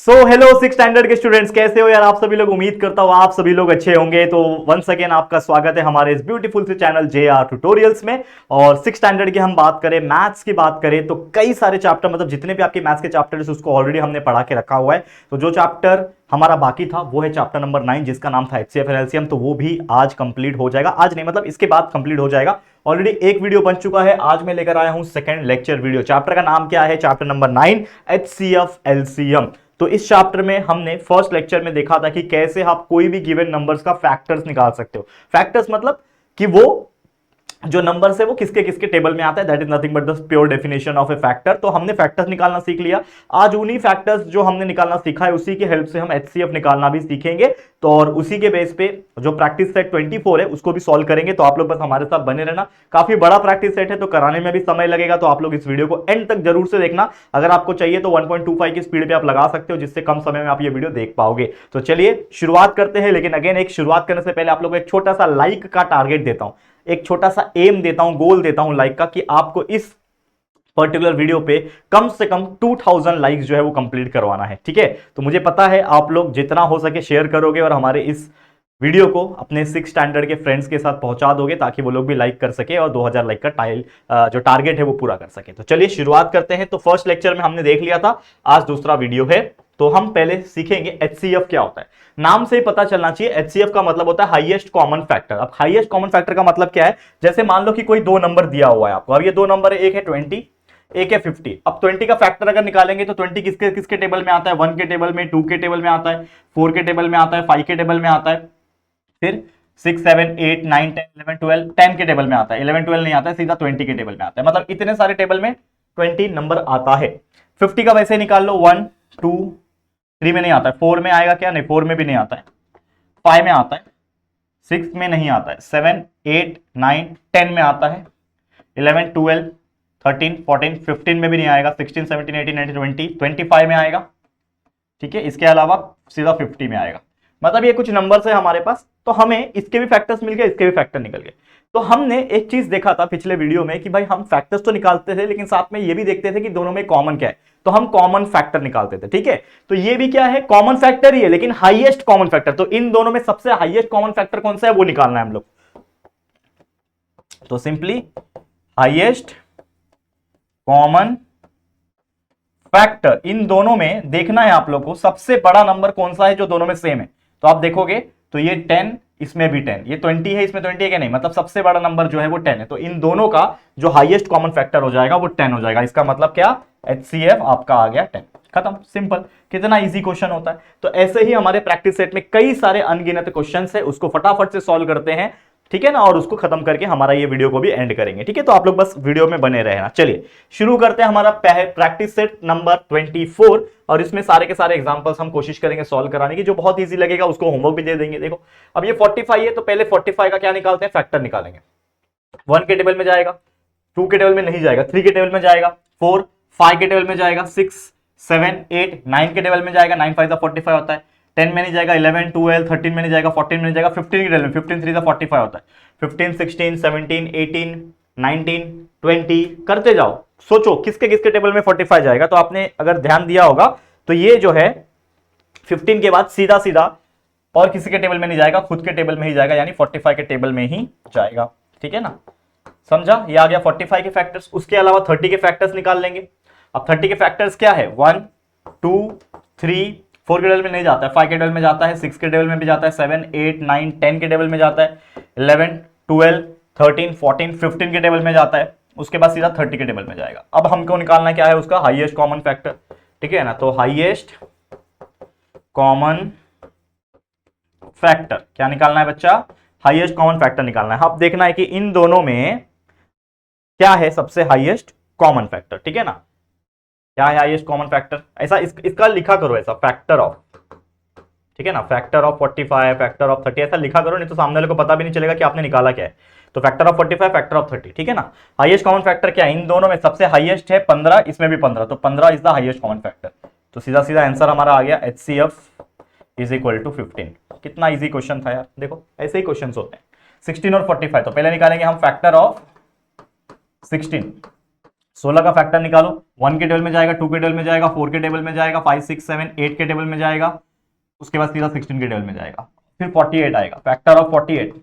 Hello six standard के students, कैसे हो यार आप सभी लोग। उम्मीद करता हूँ आप सभी लोग अच्छे होंगे। तो वंस अगेन आपका स्वागत है हमारे इस ब्यूटीफुल से चैनल JR ट्यूटोरियल्स में। और सिक्स स्टैंडर्ड की हम बात करें, मैथ्स की बात करें तो कई सारे चैप्टर, मतलब जितने भी आपके मैथ्स के चैप्टर्स उसको ऑलरेडी हमने पढ़ा के रखा हुआ है। तो जो चैप्टर हमारा बाकी था वो है चैप्टर नंबर 9, जिसका नाम था HCF एंड LCM। तो वो भी आज कंप्लीट हो जाएगा, आज नहीं मतलब इसके बाद कंप्लीट हो जाएगा। ऑलरेडी एक वीडियो बन चुका है, आज मैं लेकर आया हूं सेकंड लेक्चर वीडियो। चैप्टर का नाम क्या है? Chapter number 9 HCF LCM। तो इस चैप्टर में हमने फर्स्ट लेक्चर में देखा था कि कैसे आप कोई भी गिवन नंबर्स का फैक्टर्स निकाल सकते हो। फैक्टर्स मतलब कि वो जो नंबर्स है वो किसके किसके टेबल में आता है, that is nothing but the pure definition of A factor. तो हमने फैक्टर्स निकालना सीख लिया। आज उन्हीं फैक्टर्स जो हमने निकालना सीखा है उसी की हेल्प से हम HCF निकालना भी सीखेंगे। तो और उसी के बेस पे जो प्रैक्टिस सेट 24 है उसको भी सॉल्व करेंगे। तो आप लोग बस हमारे साथ बने रहना। काफी बड़ा प्रैक्टिस सेट है तो कराने में भी समय लगेगा, तो आप लोग इस वीडियो को एंड तक जरूर से देखना। अगर आपको चाहिए तो 1.25 की स्पीड पे आप लगा सकते हो, जिससे कम समय में आप ये वीडियो देख पाओगे। तो चलिए शुरुआत करते हैं। लेकिन अगेन एक शुरुआत करने से पहले आप लोग को एक छोटा सा लाइक का टारगेट देता हूं, एक छोटा सा एम देता हूं, गोल देता हूं लाइक का, कि आपको इस पर्टिकुलर वीडियो पे कम से कम 2000 लाइक्स जो है वो कंप्लीट करवाना है। ठीक है, तो मुझे पता है आप लोग जितना हो सके शेयर करोगे और हमारे इस वीडियो को अपने सिक्स स्टैंडर्ड के फ्रेंड्स के साथ पहुंचा दोगे, ताकि वो लोग भी लाइक कर सके और 2000 लाइक का जो टारगेट है वो पूरा कर सके। तो चलिए शुरुआत करते हैं। तो फर्स्ट लेक्चर में हमने देख लिया था, आज दूसरा वीडियो है। तो हम पहले सीखेंगे HCF क्या होता है। नाम से ही पता चलना चाहिए, HCF का मतलब होता है हाईएस्ट कॉमन फैक्टर। अब हाईएस्ट कॉमन फैक्टर का मतलब क्या है? जैसे मान लो कि कोई दो नंबर दिया हुआ है आपको। अब ये दो नंबर है, एक है 20, एक है 50। अब 20 का फैक्टर अगर निकालेंगे तो 20 किसके किसके टेबल में आता है? 1 के टेबल में, 2 के टेबल में आता है, 4 के टेबल में आता है, 5 के टेबल में आता है, फिर 6 7 8 9 10 11 12 10 के टेबल में आता है। 11 12 नहीं आता है, सीधा 20 के टेबल में आता है। मतलब इतने सारे टेबल में 20 नंबर आता है। 50 का वैसे निकाल लो, 1 2 3 में नहीं आता है, 4 में आएगा क्या? नहीं, 4 में भी नहीं आता है, 5 में आता है, 6 में नहीं आता है, 7 8 9 10 में आता है, 11 12 13 14 15 में भी नहीं आएगा, 16 17 18 19 20 25 में आएगा। ठीक है, इसके अलावा सीधा 50 में आएगा। मतलब ये कुछ नंबर्स है हमारे पास। तो हमें इसके भी फैक्टर्स मिल गए, इसके भी फैक्टर निकल गए। तो हमने एक चीज देखा था पिछले वीडियो में कि भाई हम फैक्टर्स तो निकालते थे, लेकिन साथ में ये भी देखते थे कि दोनों में कॉमन क्या है। तो हम कॉमन फैक्टर निकालते थे। ठीक है, तो ये भी क्या है? कॉमन फैक्टर ही है, लेकिन हाईएस्ट कॉमन फैक्टर। तो इन दोनों में सबसे हाईएस्ट कॉमन फैक्टर कौन सा है वो निकालना है हम लोग। तो सिंपली हाईएस्ट कॉमन फैक्टर, इन दोनों में देखना है आप लोग को सबसे बड़ा नंबर कौन सा है जो दोनों में सेम है। तो आप देखोगे तो ये 10, इसमें भी 10, ये 20 है, इसमें 20 है क्या? नहीं, मतलब सबसे बड़ा नंबर जो है वो 10 है। तो इन दोनों का जो हाईएस्ट कॉमन फैक्टर हो जाएगा वो 10 हो जाएगा। इसका मतलब क्या? HCF आपका आ गया 10। खत्म, सिंपल। कितना इजी क्वेश्चन होता है। तो ऐसे ही हमारे प्रैक्टिस सेट में कई सारे अनगिनत क्वेश्चन है, उसको फटाफट से सॉल्व करते हैं। ठीक है ना, और उसको खत्म करके हमारा ये वीडियो को भी एंड करेंगे। ठीक है, तो आप लोग बस वीडियो में बने रहना। चलिए शुरू करते हैं हमारा प्रैक्टिस सेट नंबर 24। और इसमें सारे के सारे एग्जांपल्स हम कोशिश करेंगे सॉल्व कराने की। जो बहुत इजी लगेगा उसको होमवर्क भी दे देंगे। देखो अब ये 45 है, तो पहले 45 का क्या निकालते हैं? फैक्टर निकालेंगे। 1 के टेबल में जाएगा, 2 के टेबल में नहीं जाएगा, 3 के टेबल में जाएगा, 4 5 के टेबल में जाएगा, 6 7 8 9 के टेबल में जाएगा, 9 5 45 होता है, 10 में नहीं जाएगा, 11 12 13 में नहीं जाएगा, 14 में नहीं जाएगा, 15 के टेबल में, 15 3 45 होता है, 15 16 17 18 19 20 करते जाओ। सोचो किसके किसके टेबल में 45 जाएगा। तो आपने अगर ध्यान दिया होगा तो ये जो है 15 के बाद सीधा सीधा और किसी के टेबल में नहीं जाएगा, खुद के टेबल में ही जाएगा, यानी 45 के टेबल में ही जाएगा। ठीक है ना, समझा? ये आ गया 45 के फैक्टर्स। उसके अलावा 30 के फैक्टर्स निकाल लेंगे। अब 30 के फैक्टर्स क्या है? 1 2 3 4 के टेबल में नहीं जाता है, 5 के टेबल में जाता है, 6 के टेबल में भी जाता है, 7 8 9 10 के टेबल में जाता है, 11 12 13 14 15 के टेबल में जाता है। उसके बाद सीधा 30 के टेबल में जाएगा। अब हमको निकालना क्या है? उसका हाईएस्ट कॉमन फैक्टर। ठीक है ना, तो हाईएस्ट कॉमन फैक्टर क्या निकालना है बच्चा? हाईएस्ट कॉमन फैक्टर निकालना है। अब देखना है कि इन दोनों में क्या है सबसे हाईएस्ट कॉमन फैक्टर। ठीक है ना, क्या है हाईएस्ट कॉमन फैक्टर? ऐसा इसका लिखा करो, ऐसा फैक्टर ऑफ। ठीक है ना, फैक्टर ऑफ 45, फैक्टर ऑफ 30, ऐसा लिखा करो, नहीं तो सामने वाले को पता भी नहीं चलेगा कि आपने निकाला क्या है। तो फैक्टर ऑफ 45, फैक्टर ऑफ 30। ठीक है ना, हाईएस्ट कॉमन फैक्टर क्या है? इन दोनों में सबसे हाईएस्ट है 15, इसमें भी 15, तो 15 is the highest common factor. तो सीधा सीधा आंसर हमारा आ गया HCF इज इक्वल टू 15। कितना इजी क्वेश्चन था यार। देखो ऐसे ही क्वेश्चन होते हैं। 16 और 45, तो पहले निकालेंगे हम फैक्टर ऑफ 16। 16 का फैक्टर निकालो, 1 के टेबल में जाएगा, 2 के टेबल में जाएगा, 4 के टेबल में जाएगा, 5 6 7 8 के टेबल में जाएगा, उसके बाद सीधा 16 के टेबल में जाएगा, फिर 48 आएगा, फैक्टर ऑफ 48,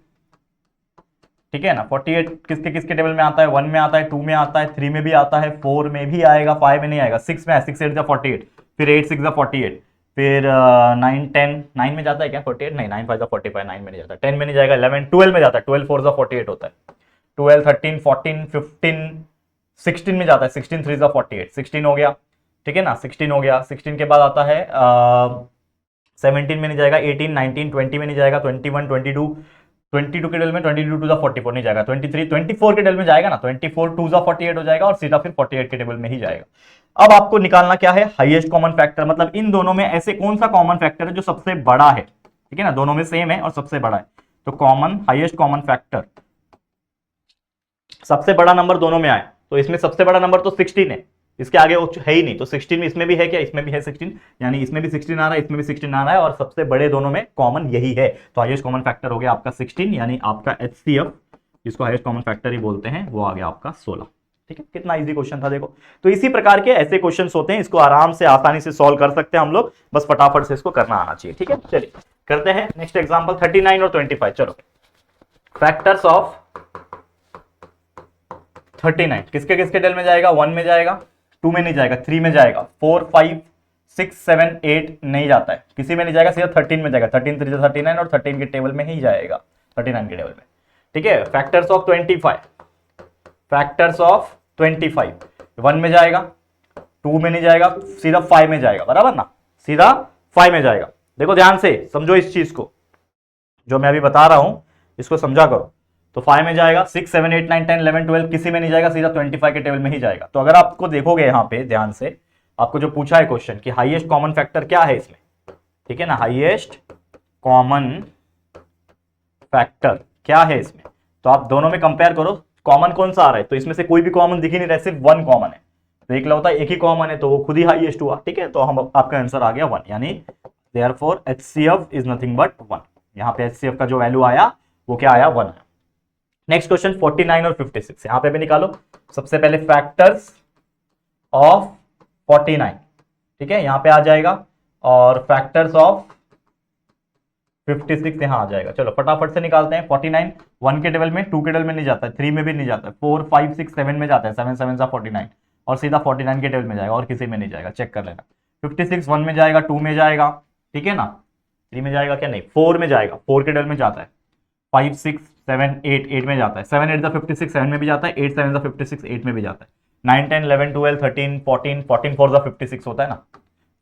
ठीक है ना। 48 किसके किसके टेबल में आता है, 1 में आता है, 2 में आता है, 3 में भी आता है, 4 में भी आएगा, 5 में नहीं आएगा, 6 में है, 6 8 48, फिर 8 6 48, फिर 9 10, 9 में जाता है क्या 48, नहीं, 9 5 45, 9 में नहीं जाता, 10 में नहीं जाएगा, 11 12 में जाता है, 12 4 48 होता है, 12 13 14 15 16 में जाता है, 16 3 48, 16 हो गया, ठीक है ना, 16 हो गया, 16 के बाद आता है 17 में नहीं जाएगा, 18 19 20 में नहीं जाएगा, 21 22, 22 के डेल में 22 टू 44 नहीं जाएगा, 23 24 के डेल में जाएगा ना, 24 टू 48 हो जाएगा और सीधा फिर 48 के टेबल में ही जाएगा। अब आपको निकालना क्या है, हाईएस्ट कॉमन फैक्टर, मतलब इन दोनों में ऐसे कौन सा कॉमन फैक्टर है जो सबसे बड़ा है, ठीक है ना, दोनों में सेम है और सबसे बड़ा है, तो कॉमन हाईएस्ट कॉमन फैक्टर, सबसे बड़ा नंबर दोनों में आए, तो इसमें सबसे बड़ा नंबर तो 16 है, इसके आगे है ही नहीं, तो 16 में इसमें भी है क्या, इसमें भी है 16, यानी इसमें भी 16 आ रहा है, इसमें भी 16 आ रहा है और सबसे बड़े दोनों में कॉमन यही है, तो हाईएस्ट कॉमन फैक्टर हो गया आपका 16, यानी आपका HCF जिसको हाईएस्ट कॉमन फैक्टर ही बोलते हैं वो आ गया आपका 16। ठीक है, कितना इजी क्वेश्चन था देखो। तो इसी प्रकार के ऐसे क्वेश्चंस होते हैं, इसको आराम से आसानी से सॉल्व कर सकते हैं हम लोग, बस फटाफट से इसको करना आना चाहिए। ठीक है, चलिए करते हैं नेक्स्ट एग्जांपल 39 और 25। चलो, फैक्टर्स ऑफ 39 किसके किसके टेल में जाएगा, 1 में जाएगा, 2 में नहीं जाएगा, 3 में जाएगा, 4 5 6 7 8 नहीं जाता है, किसी में नहीं जाएगा, सीधा 13 में जाएगा, 13 3 39 और 13 के टेबल में ही जाएगा, 39 के टेबल में। ठीक है, फैक्टर्स ऑफ 25, फैक्टर्स ऑफ 25 1 में जाएगा, 2 में नहीं जाएगा, सीधा 5 में जाएगा, बराबर ना, सीधा 5 में जाएगा। देखो ध्यान से समझो इस चीज को, जो मैं अभी बता रहा हूं इसको समझा करो। तो 5 में जाएगा, 6 7 8 9 10 11 12 किसी में नहीं जाएगा, सीधा 25 के टेबल में ही जाएगा। तो अगर आपको देखोगे यहां पे ध्यान से, आपको जो पूछा है क्वेश्चन कि हाईएस्ट कॉमन फैक्टर क्या है इसमें, ठीक है ना, हाईएस्ट कॉमन फैक्टर क्या है इसमें, तो आप दोनों में कंपेयर करो कॉमन कौन सा आ रहा है, तो इसमें से कोई भी कॉमन दिख ही नहीं रहा है, सिर्फ 1 कॉमन है, तो एक लौता एक ही कॉमन है, तो वो खुद ही हाईएस्ट हुआ। ठीक है, तो हम आपका आंसर आ गया 1, यानी therefore HCF is nothing but 1। यहां पे HCF का जो वैल्यू आया वो क्या आया, 1 आया। नेक्स्ट क्वेश्चन 49 और 56, यहां पे भी निकालो। सबसे पहले फैक्टर्स ऑफ 49, ठीक है, यहां पे आ जाएगा, और फैक्टर्स ऑफ 56 यहां आ जाएगा। चलो फटाफट से निकालते हैं। 49 1 के टेबल में, 2 के टेबल में नहीं जाता है, 3 में भी नहीं जाता है, 4 5 6 7 में जाता है, 7 7 सा 49 और सीधा 49 के टेबल में जाएगा और किसी में नहीं जाएगा, चेक कर लेना। 56 1 में जाएगा, 2 में जाएगा, ठीक है ना, 3 में जाएगा क्या, नहीं 4 में जाएगा, 4 के टेबल में जाता है, 5 6 7 8 8 में जाता है, 7 8 56 7 में भी जाता है, 8 7 56 8 में भी जाता है, 9 10 11 12 13 14 14 4 56 होता है ना,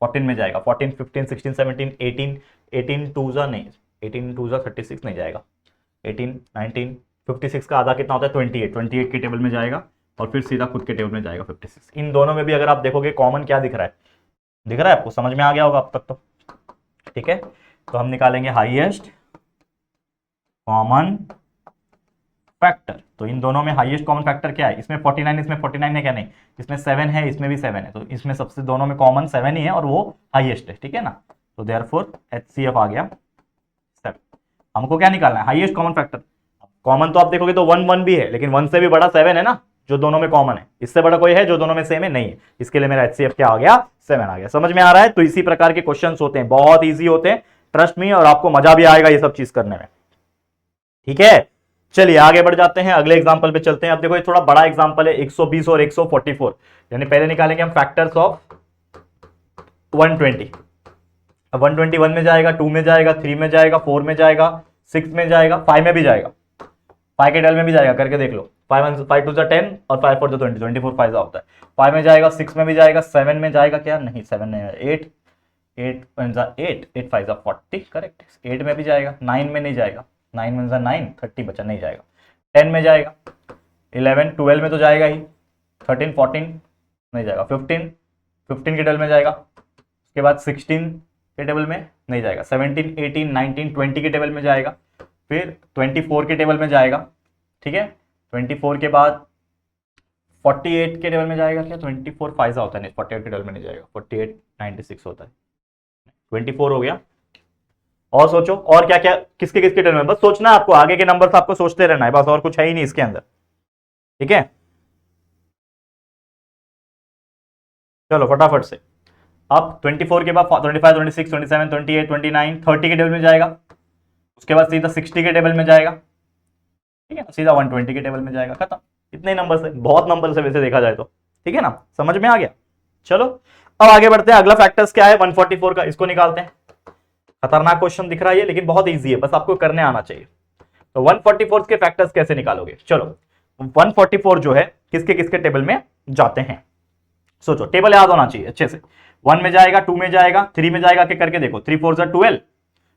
14 में जाएगा, 14 15 16 17 18 18 2 नहीं, 18 2 36 नहीं जाएगा, 18 19 56 का आधा कितना होता है, 28 28 के टेबल में जाएगा और फिर सीधा खुद के टेबल में जाएगा 56। इन दोनों में भी अगर आप देखोगे कॉमन क्या दिख रहा है, दिख रहा है आपको, समझ में आ गया होगा अब तक तो। ठीक है, तो हम निकालेंगे हाईएस्ट कॉमन फैक्टर। तो इन दोनों में हाईएस्ट कॉमन फैक्टर क्या है, इसमें 49 इसमें 49 है क्या, नहीं, इसमें 7 है इसमें भी 7 है, तो इसमें सबसे दोनों में कॉमन 7 ही है और वो हाईएस्ट है। ठीक है ना, तो देयरफॉर HCF आ गया 7। हमको क्या निकालना है, हाईएस्ट कॉमन फैक्टर। कॉमन तो आप देखोगे तो 1 1 भी है, लेकिन 1 से भी बड़ा 7 है ना, जो दोनों में कॉमन है। इससे बड़ा कोई है जो दोनों में सेम है, नहीं है, इसके लिए मेरा HCF क्या आ गया, 7 आ गया। समझ में आ रहा है। तो इसी प्रकार के क्वेश्चंस होते हैं, बहुत ईजी होते हैं, ट्रस्ट मी, और आपको मजा भी आएगा ये सब चीज करने में। ठीक है, चलिए आगे बढ़ जाते हैं, अगले एग्जांपल पे चलते हैं। अब देखो ये थोड़ा बड़ा एग्जांपल है, 120 और 144, यानी पहले निकालेंगे हम फैक्टर्स ऑफ 120। अब 120 1 में जाएगा, 2 में जाएगा, 3 में जाएगा, 4 में जाएगा, 6 में जाएगा, 5 में भी जाएगा, 5 के टेबल में भी जाएगा, करके देख लो। 5 5 2 10 और 5 4 20, 24 5 होता है, 5 में जाएगा, 6 में भी जाएगा, 7 में जाएगा क्या, नहीं 7 नहीं, 8 8 8 8 5 40, करेक्ट, 8 में भी जाएगा, 9 में नहीं जाएगा, 9 में 9 30 बचा, नहीं जाएगा, 10 में जाएगा, 11 12 में तो जाएगा ही, 13 14 नहीं जाएगा, 15 15 के टेबल में जाएगा, उसके बाद 16 के टेबल में नहीं जाएगा, 17 18 19 20 के टेबल में जाएगा, फिर 24 के टेबल में जाएगा। ठीक है, 24 के बाद 48 के टेबल में जाएगा क्या, 24 फाइजा होता है, नहीं 48 के टेबल में नहीं जाएगा, 48 96 होता है, 24 हो गया। और सोचो और क्या क्या किसके किसके टेबल में, बस सोचना है आपको, आगे के नंबर्स आपको सोचते रहना है बस, और कुछ है ही नहीं इसके अंदर। ठीक है, चलो फटाफट से। अब 24 के बाद 25, 26, 27, 28, 29, 30 के टेबल में जाएगा, उसके बाद सीधा 60 के टेबल में जाएगा, ठीक है, सीधा 120 के टेबल में जाएगा, खत्म। इतने नंबर से, बहुत नंबर से वैसे देखा जाए तो, ठीक है ना, समझ में आ गया। चलो अब आगे बढ़ते हैं। अगला फैक्टर्स क्या है 144 का, इसको निकालते हैं। खतरनाक क्वेश्चन दिख रहा है ये, लेकिन बहुत ईजी है, बस आपको करने आना चाहिए। तो 144 के फैक्टर्स कैसे निकालोगे? चलो 144 जो है किसके किसके टेबल में जाते हैं, सोचो, टेबल याद होना चाहिए अच्छे से। 1 में जाएगा, 2 में जाएगा, 3 में जाएगा, क्या करके देखो, 3 4 जा 12,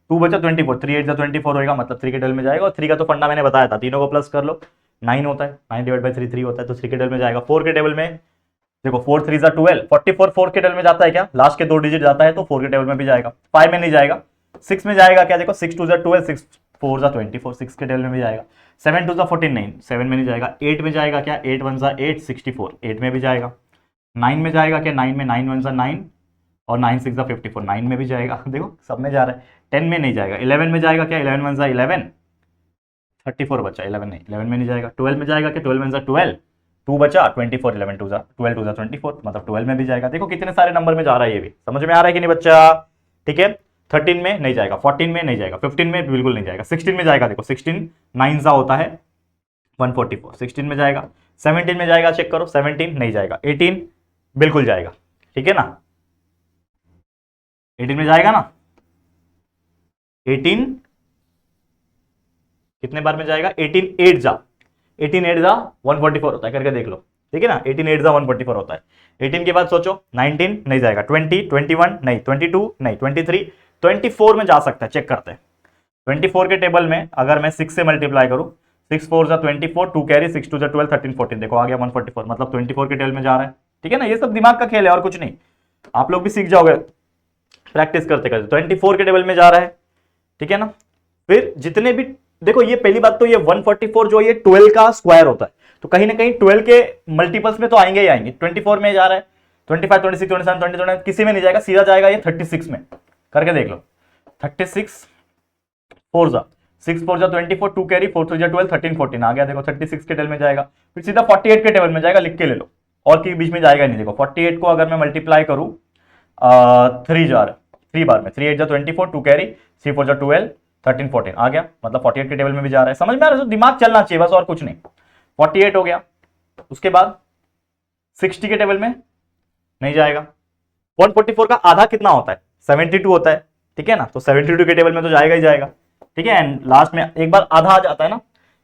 2 बचा 24, 3 8 जा 24 होगा, मतलब 3 के टेबल में जाएगा। और 3 का तो फंडा मैंने बताया था, तीनों को प्लस कर लो, 9 होता है, 9 डिवाइड बाई 3 3 होता है, तो 3 के टेबल में जाएगा। 4 के टेबल में देखो, 4 3 जा 12, 44 4 के टेबल में जाता है क्या, लास्ट के 2 डिजिट जाता है, तो 4 के टेबल में भी जाएगा। 5 में नहीं जाएगा। 6 में जाएगा क्या, देखो 6 2 जा 12, 6 4 जा 24, 6 के टेबल में भी जाएगा। 7 2 जा 14, 9, 7 में नहीं जाएगा। 8 में जाएगा क्या, 8 1 जा 8, 64, 8 में भी जाएगा। 9 में जाएगा क्या, 9 में 9 1 जा 9, और 9 6 जा 54, 9 में भी जाएगा। देखो सब में जा रहा है। 10 में नहीं जाएगा। 11 में जाएगा क्या, 11 1 जा 11, 34 बचा, 11 नहीं, 11 में नहीं जाएगा। 12 में जाएगा क्या, 12 1 जा 12, 2 बचा, 24, 11 2 जा 12 2 जा 24, मतलब 12 में भी जाएगा। देखो कितने सारे नंबर में जा रहा है, ये भी समझ में आ रहा है कि नहीं बच्चा, ठीक है। 13 में नहीं जाएगा, 14 में नहीं जाएगा, 15 में बिल्कुल नहीं जाएगा, 16 में जाएगा, देखो 16 9 जा होता है 144, 16 में जाएगा। 17 में जाएगा, चेक करो, 17 नहीं जाएगा। 18 बिल्कुल जाएगा, ठीक है ना, 18 में जाएगा ना। 18 कितने बार में जाएगा, 18 8 जा, 18 8 जा 144 होता है, करके देख लो, ठीक है ना, 18 8 जा 144 होता है। 18 के बाद सोचो, 19 नहीं जाएगा, 20 21 नहीं, 22 नहीं, 23 24 में जा सकता है, चेक करते हैं। 24 के टेबल में अगर मैं 6 से मल्टीप्लाई करूं, 6 4 जा 24, 2 कैरी, 6 2 जा 12, 13 14, देखो आ गया 144, मतलब 24 के टेबल में जा रहा है, ठीक है ना। ये सब दिमाग का खेल है और कुछ नहीं, आप लोग भी सीख जाओगे प्रैक्टिस करते करते। 24 के टेबल में जा रहा है, ठीक है ना। फिर जितने भी, देखो ये पहली बात तो ये 144 जो ये 12 का स्क्वायर होता है, तो कहीं ना कहीं 12 के मल्टीपल्स में तो आएंगे ही आएंगे। 24 में जा रहा है, 25 26 27 28 किसी में नहीं जाएगा, सीधा जाएगा ये 36 में, करके देख लो। 36 4 जा 6 4 जा 24, 2 कैरी, 4 3 जा 12, 13 14 आ गया, देखो 36 के टेबल में जाएगा। फिर सीधा 48 के टेबल में जाएगा, लिख के ले लो, और के बीच में जाएगा नहीं। देखो 48 को अगर मैं मल्टीप्लाई करूं 3 जा रहा है, 3 बार में, 3 8 जा 24, 2 कैरी, 3 4 जा 12, 13 14 आ गया, मतलब 48 के टेबल में भी जा रहा है। समझ में आ रहा है, तो दिमाग चलना चाहिए बस, और कुछ नहीं। 48 हो गया, उसके बाद 60 के टेबल में नहीं जाएगा। 144 का आधा कितना होता है, 72 होता है, ठीक है ना, तो 72 के टेबल में तो जाएगा ही जाएगा, ठीक है। एंड लास्ट में एक बार आधा आ जाता है ना,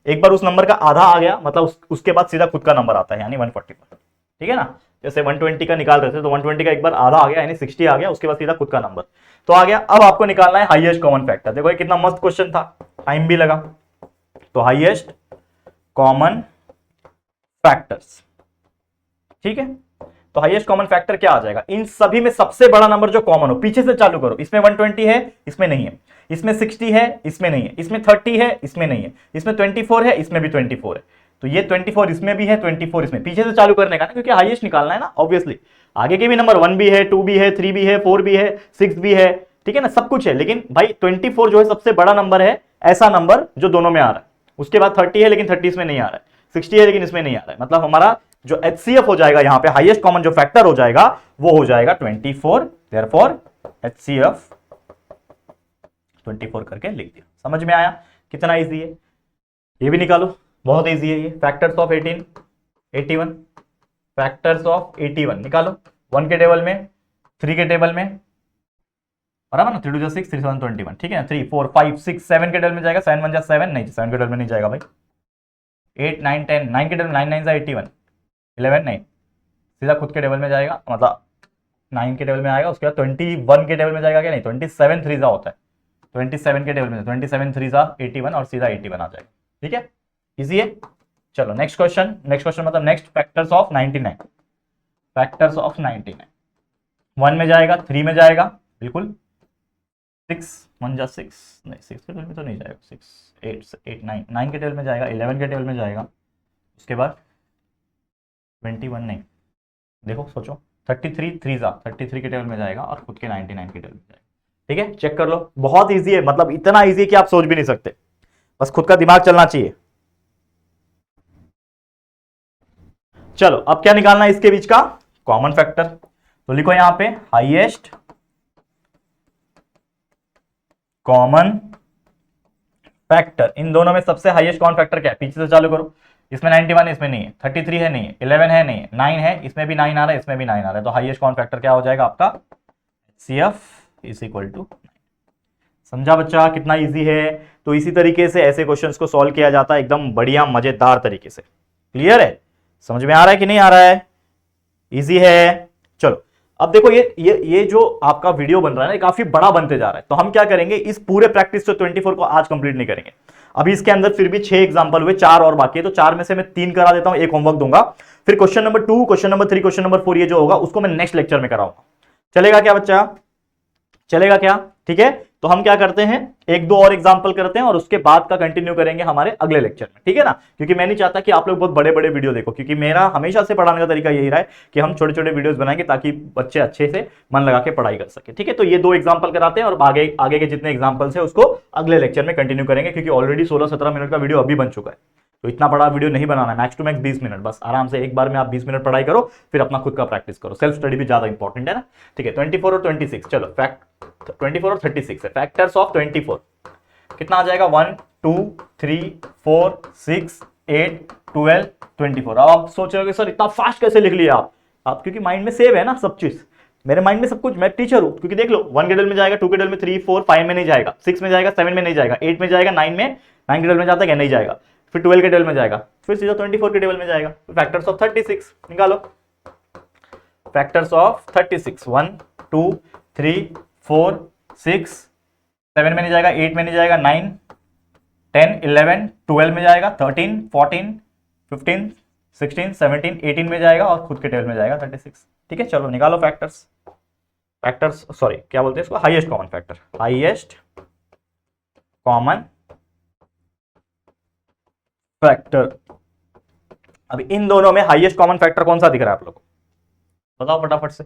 एक बार उस नंबर का आधा आ गया, मतलब उसके बाद सीधा खुद का नंबर आता है, यानी 144, ठीक है ना। जैसे 120 का निकाल रहे थे, तो 120 का एक बार आधा आ गया, यानी 60 आ गया, उसके बाद सीधा खुद का नंबर तो आ गया। अब आपको निकालना है हाईएस्ट कॉमन फैक्टर। देखो ये कितना मस्त क्वेश्चन था, टाइम भी लगा। तो हाईएस्ट कॉमन फैक्टर्स, ठीक है। तो हाईएस्ट कॉमन फैक्टर क्या आ जाएगा, इन सभी में सबसे बड़ा नंबर जो कॉमन हो, पीछे से चालू करो। इसमें 120 है, इसमें नहीं है, इसमें 60 है, इसमें नहीं है, इसमें 30 है, इसमें नहीं है, इसमें 24 है, इसमें भी 24 है, तो ये 24 इसमें भी है, 24 इसमें, पीछे से चालू करने का ना, क्योंकि हाईएस्ट निकालना है ना ऑब्वियसली। आगे के भी नंबर 1 भी है, 2 भी है, 3 भी है, 4 भी है, 6 भी है, ठीक है ना, सब कुछ है, लेकिन भाई 24 जो है सबसे बड़ा नंबर है, ऐसा नंबर जो दोनों में आ रहा है। उसके बाद 30 है, लेकिन 30 इसमें नहीं आ रहा है, 60 है लेकिन इसमें नहीं आ रहा है, मतलब हमारा जो HCF हो जाएगा यहाँ पे, हाईएस्ट कॉमन जो फैक्टर हो जाएगा वो हो जाएगा 24, देयरफॉर HCF 24 करके लिख दिया। समझ में आया कितना इजी है, ये भी निकालो, बहुत इजी है ये। फैक्टर्स ऑफ 18 81, फैक्टर्स ऑफ 81 निकालो, 1 के टेबल में, 3 के टेबल में, बराबर ना, 3 2 6 3 7 21, ठीक है ना। 3 4 5 6 7 के टेबल में जाएगा, 7 1 जा 7 नहीं, 7 के टेबल में नहीं जाएगा भाई। 8 9 10 9 के टेबल में, 9 9 जा 81, 11 नहीं, सीधा खुद के टेबल में जाएगा, मतलब 9 के टेबल में आएगा। उसके बाद 21 के टेबल में जाएगा क्या, नहीं, 27 3 जा होता है, 27 के टेबल में 27 3 जा 81, और सीधा 81 आ जाएगा, ठीक है, इजी है। चलो नेक्स्ट क्वेश्चन, नेक्स्ट क्वेश्चन मतलब next factors of 99, factors of 99, 1 में जाएगा, 3 में जाएगा बिल्कुल, 6 1 जा 6 नहीं, 6 के टेबल में तो नहीं जाएगा, 6 8 8 9 9 के टेबल में जाएगा, 11 के टेबल में जाएगा, उसके बाद 21 नहीं, देखो सोचो, 33 3 जा 33 के टेबल में जाएगा, और खुद के 99 के टेबल में जाएगा, ठीक है, चेक कर लो, बहुत इजी है, मतलब इतना इजी है कि आप सोच भी नहीं सकते, बस खुद का दिमाग चलना चाहिए। चलो अब क्या निकालना है इसके बीच का कॉमन फैक्टर, तो लिखो यहां पे हाईएस्ट कॉमन फैक्टर, इन दोनों में सबसे हाईएस्ट कॉमन फैक्टर क्या है, पीछे से चालू करो। इसमें 91 इसमें नहीं है, 33 है नहीं है, 11 है नहीं है, 9 है, इसमें भी 9 आ रहा है, इसमें भी 9 आ रहा है, तो हाईएस्ट कॉमन फैक्टर क्या हो जाएगा आपका, HCF इज इक्वल टू। समझा बच्चा कितना इजी है। तो इसी तरीके से ऐसे क्वेश्चंस को सॉल्व किया जाता है एकदम बढ़िया मजेदार तरीके से। क्लियर है, समझ में आ रहा है कि नहीं आ रहा है, इजी है। चलो अब देखो ये जो आपका वीडियो बन रहा है ना काफी बड़ा बनते जा रहा है, तो हम क्या करेंगे, इस पूरे प्रैक्टिस 24 को आज कंप्लीट नहीं करेंगे। अभी इसके अंदर फिर भी 6 एग्जांपल हुए, 4 और बाकी है, तो 4 में से मैं 3 करा देता हूं, एक होमवर्क दूंगा, फिर question number 2, question number 3, question number 4 ये जो होगा उसको मैं नेक्स्ट लेक्चर में कराऊंगा। चलेगा क्या बच्चा, चलेगा क्या, ठीक है। तो हम क्या करते हैं, 1-2 और एग्जांपल करते हैं और उसके बाद का कंटिन्यू करेंगे हमारे अगले लेक्चर में, ठीक है ना। क्योंकि मैं नहीं चाहता कि आप लोग बहुत बड़े बड़े वीडियो देखो, क्योंकि मेरा हमेशा से पढ़ाने का तरीका यही रहा है कि हम छोटे छोटे वीडियोस बनाएंगे ताकि बच्चे अच्छे से मन लगा के पढ़ाई कर सके, ठीक है। तो ये 2 एग्जांपल कराते हैं और आगे के जितने एग्जांपल्स है उसको अगले लेक्चर में कंटिन्यू करेंगे, क्योंकि ऑलरेडी 16-17 मिनट का वीडियो अभी बन चुका है। तो इतना बड़ा वीडियो नहीं बनाना है, मैक्स टू मैक्स 20 मिनट, बस आराम से एक बार में आप 20 मिनट पढ़ाई करो, फिर अपना खुद का प्रैक्टिस करो, सेल्फ स्टडी भी ज्यादा इंपॉर्टेंट है ना, ठीक है। 24 और 26, चलो 24 और 36 है, फैक्टर्स ऑफ 24 कितना आ जाएगा, 1 2 3 4 6 8 12 24। अब आप सोच रहे हो कि सर इतना फास्ट कैसे लिख लिया आप क्योंकि माइंड में सेव है ना सब चीज, मेरे माइंड में सब कुछ, मैं टीचर हूं। क्योंकि देख लो 1 के डेल में जाएगा, 2 के डेल में, 3 4 5 में नहीं जाएगा, 6 में जाएगा, 7 में नहीं जाएगा, 8 में जाएगा, 9 में, 9 के डेल में जाता है, नहीं जाएगा, फिर 12 के टेबल में जाएगा, फिर सीधा 24 के टेबल में जाएगा। फैक्टर्स ऑफ 36 निकालो, फैक्टर्स ऑफ 36 1 2 3 4 6 7 में नहीं जाएगा, 8 में नहीं जाएगा, 9 10 11 12 में जाएगा, 13 14 15 16 17 18 में जाएगा और खुद के टेबल में जाएगा 36, ठीक है। चलो निकालो फैक्टर्स सॉरी क्या बोलते हैं इसको, highest common factor, highest common factor. अब इन दोनों में हाईएस्ट कॉमन फैक्टर कौन सा दिख रहा है आप लोगों को, बताओ फटाफट से।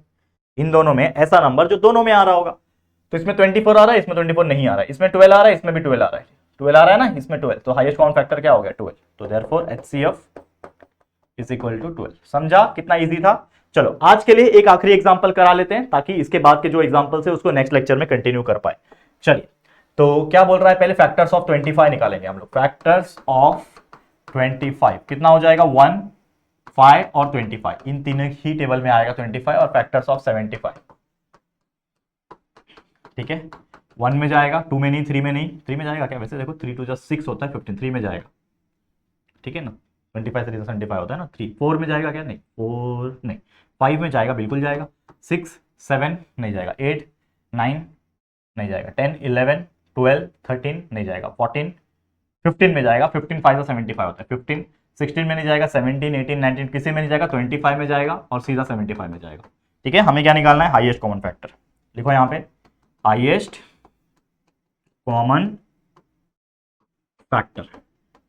इन दोनों में ऐसा नंबर जो दोनों में आ रहा होगा, तो इसमें 24 आ रहा है, इसमें 24 नहीं आ रहा है, इसमें 12 आ रहा है, इसमें भी 12 आ रहा है, 12 आ रहा है ना, इसमें 12, तो हाईएस्ट कॉमन फैक्टर क्या हो गया, 12। तो therefore HCF is equal to 12। समझा कितना इजी था। चलो आज के लिए एक आखिरी एग्जांपल करा लेते हैं ताकि इसके बाद के जो एग्जांपल्स है उसको नेक्स्ट लेक्चर में कंटिन्यू कर पाए। चलिए तो क्या बोल रहा है, पहले फैक्टर्स ऑफ 25 निकालेंगे हम लोग। फैक्टर्स ऑफ 25 कितना हो जाएगा, 1 5 और 25, इन तीनों ही टेबल में आएगा 25, और फैक्टर्स ऑफ 75, ठीक है। 1 में जाएगा, 2 में नहीं, 3 में नहीं, 3 में जाएगा क्या, वैसे देखो 3 2 जा 6 होता है, 15 3 में जाएगा, ठीक है ना, 25 3 75 होता है ना, 3 4 में जाएगा क्या, नहीं 4 नहीं, 5 में जाएगा, बिल्कुल जाएगा, 6 7 नहीं जाएगा, 8 9 नहीं जाएगा, 10 11 12 13 नहीं जाएगा, 14 15 में जाएगा, 15 5 75 होता है, 15 16 में नहीं जाएगा, 17 18 19 किसी में नहीं जाएगा, 25 में जाएगा और सीधा 75 में जाएगा, ठीक है। हमें क्या निकालना है, हाईएस्ट कॉमन फैक्टर। लिखो यहाँ पे हाईएस्ट कॉमन फैक्टर।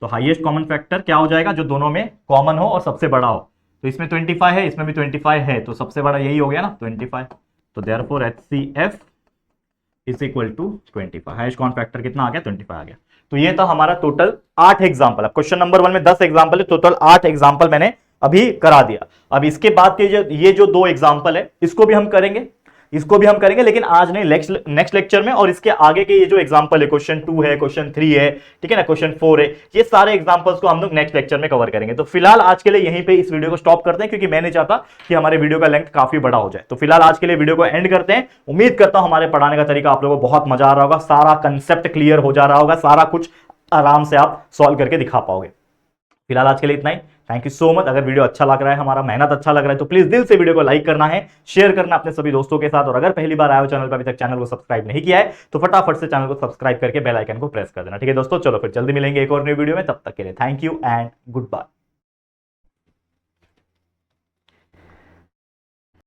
तो हाईएस्ट कॉमन फैक्टर क्या हो जाएगा, जो दोनों में कॉमन हो और सबसे बड़ा हो। तो इसमें 25 है, इसमें भी 25 है, तो सबसे बड़ा यही हो गया ना 25। तो therefore HCF is equal to 25। Highest common factor कितना आ गया, 25 आ गया। तो ये था हमारा टोटल 8 एग्जाम्पल। अब क्वेश्चन नंबर 1 में 10 एग्जाम्पल है, टोटल 8 एग्जाम्पल मैंने अभी करा दिया। अब इसके बाद के ये जो 2 एग्जाम्पल है इसको भी हम करेंगे, लेकिन आज नहीं, नेक्स्ट लेक्चर में। और इसके आगे के ये जो एग्जांपल है, क्वेश्चन 2 है, क्वेश्चन 3 है, ठीक है ना, क्वेश्चन 4 है, ये सारे एग्जांपल्स को हम लोग नेक्स्ट लेक्चर में कवर करेंगे। तो फिलहाल आज के लिए यहीं पे इस वीडियो को स्टॉप करते हैं, क्योंकि मैं नहीं चाहता कि हमारे वीडियो का लेंथ काफी बड़ा हो जाए। तो फिलहाल आज के लिए वीडियो को एंड करते हैं। उम्मीद करता हूं हमारे पढ़ाने का तरीका आप लोगों को बहुत मजा आ रहा होगा, सारा कंसेप्ट क्लियर हो जा रहा होगा, सारा कुछ आराम से आप सॉल्व करके दिखा पाओगे। फिलहाल आज के लिए इतना ही। Thank you so much. अगर वीडियो अच्छा लग रहा है, हमारा मेहनत अच्छा लग रहा है, तो प्लीज दिल से वीडियो को लाइक करना है, शेयर करना अपने सभी दोस्तों के साथ। और अगर पहली बार आए हो चैनल पर, अभी तक चैनल को सब्सक्राइब नहीं किया है, तो फटाफट से चैनल को सब्सक्राइब करके बेल आइकन को प्रेस कर देना, ठीक है दोस्तों। चलो फिर जल्दी मिलेंगे एक और न्यू वीडियो में, तब तक के लिए thank you and good bye.